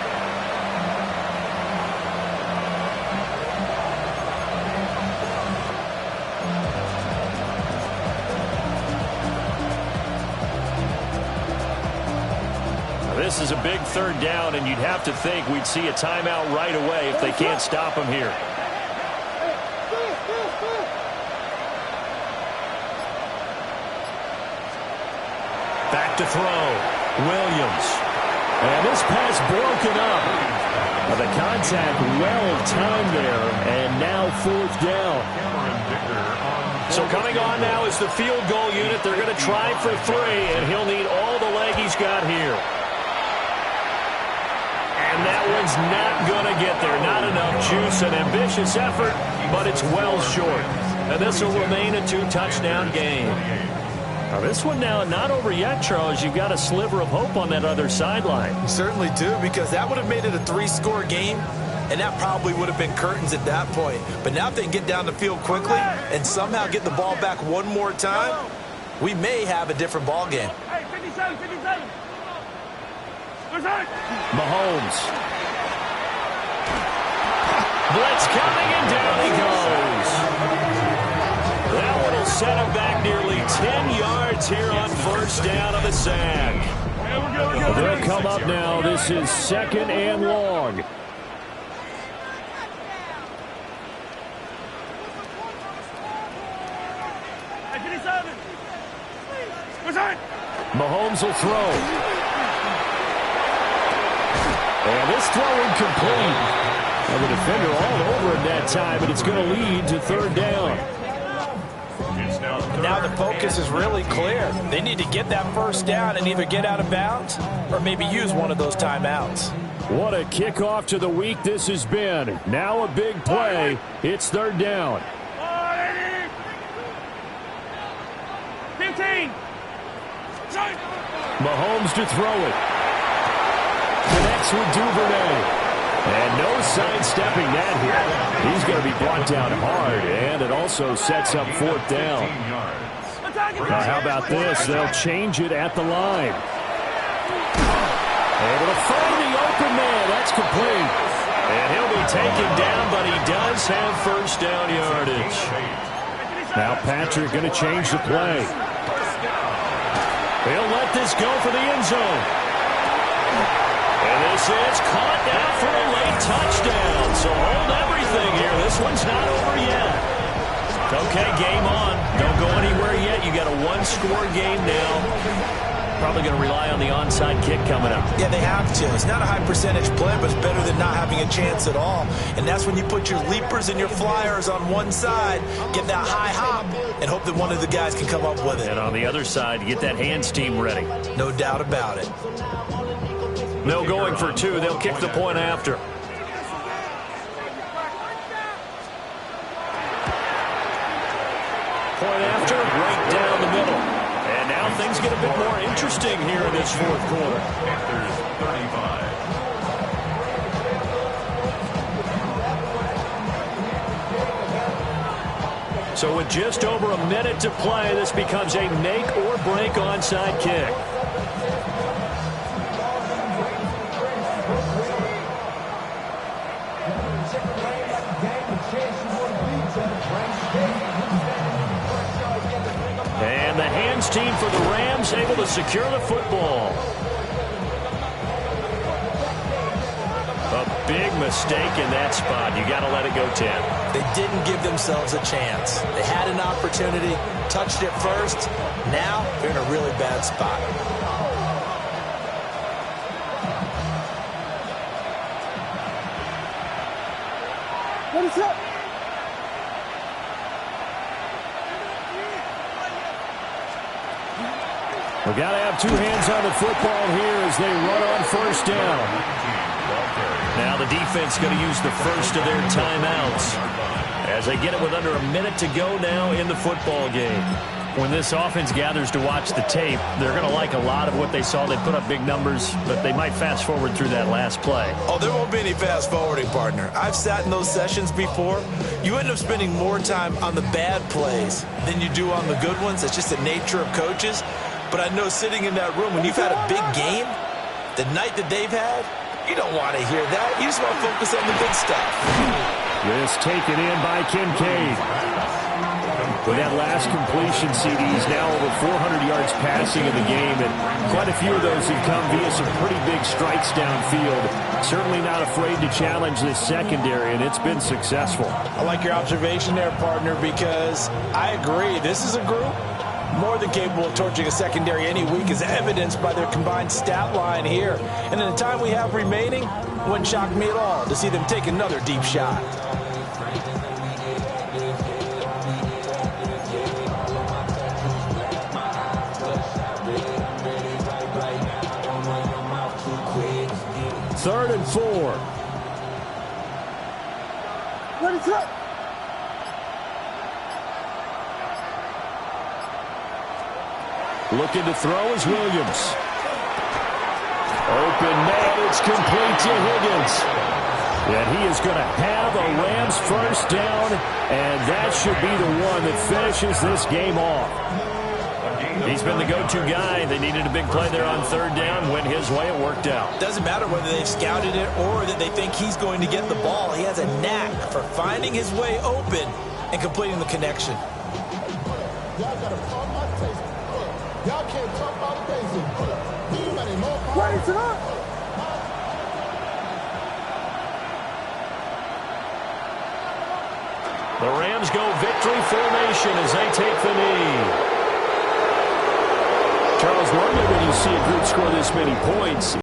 This is a big third down, and you'd have to think we'd see a timeout right away if they can't stop him here. Back to throw. Williams. And this pass broken up. The contact well-timed there, and now fourth down. So coming on now is the field goal unit. They're going to try for 3, and he'll need all the leg he's got here. And that one's not going to get there. Not enough juice. An ambitious effort, but it's well short. And this will remain a 2-touchdown game. Now this one now not over yet, Charles. You've got a sliver of hope on that other sideline. You certainly do, because that would have made it a 3-score game, and that probably would have been curtains at that point. But now if they can get down the field quickly and somehow get the ball back one more time, we may have a different ball game. Hey, 57, 57. Mahomes. Blitz coming, and down he goes. That one will set him back nearly 10 yards here on first down of the sack. They'll come up now. This is 2nd and long. Hey, 57. Mahomes will throw. And this throw incomplete. Well, the defender all over him that time, but it's going to lead to 3rd down. Now the focus is really clear. They need to get that first down and either get out of bounds or maybe use one of those timeouts. What a kickoff to the week this has been. Now a big play. It's 3rd down. 15. Mahomes to throw it. Connects with Duvernay. And no sidestepping that here. He's going to be brought down hard, and it also sets up 4th down. Now, how about this? They'll change it at the line. Able to find the open man. That's complete. And he'll be taken down, but he does have first down yardage. Now Patrick going to change the play. He'll let this go for the end zone. And this is caught now for a late touchdown. So hold everything here. This one's not over yet. Okay, game on. Don't go anywhere yet. You got a 1-score game now. Probably going to rely on the onside kick coming up. Yeah, they have to. It's not a high percentage play, but it's better than not having a chance at all. And that's when you put your leapers and your flyers on one side, get that high hop, and hope that one of the guys can come up with it. And on the other side, get that hands team ready. No doubt about it. No going for 2. They'll kick the point after. Point after, right down the middle. And now things get a bit more interesting here in this 4th quarter. Panthers 35. So with just over a minute to play, this becomes a make or break onside kick. And the hands team for the Rams able to secure the football. A big mistake in that spot. You got to let it go 10. They didn't give themselves a chance. They had an opportunity, touched it first. Now they're in a really bad spot. What is up? We've got to have 2 hands on the football here as they run on first down. Now the defense going to use the first of their timeouts as they get it with under a minute to go now in the football game. When this offense gathers to watch the tape, they're going to like a lot of what they saw. They put up big numbers, but they might fast forward through that last play. Oh, there won't be any fast forwarding, partner. I've sat in those sessions before. You end up spending more time on the bad plays than you do on the good ones. It's just the nature of coaches. But I know sitting in that room, when you've had a big game, the night that they've had, you don't want to hear that. You just want to focus on the good stuff. This taken in by Kincaid. With that last completion, CD's now over 400 yards passing in the game, and quite a few of those have come via some pretty big strikes downfield. Certainly not afraid to challenge this secondary, and it's been successful. I like your observation there, partner, because I agree. This is a group more than capable of torching a secondary any week, as evidenced by their combined stat line here. And in the time we have remaining, wouldn't shock me at all to see them take another deep shot. Third and 4. What is up? Looking to throw is Williams. Open man, it's complete to Higgins. And he is going to have a Rams first down, and that should be the one that finishes this game off. He's been the go-to guy. They needed a big play there on third down. Went his way. It worked out. Doesn't matter whether they've scouted it or that they think he's going to get the ball. He has a knack for finding his way open and completing the connection. Y'all got to pump my taste. Y'all can't talk about the basics. What is up? The Rams go victory formation as they take the knee. Charles, normally when you see a group score this many points,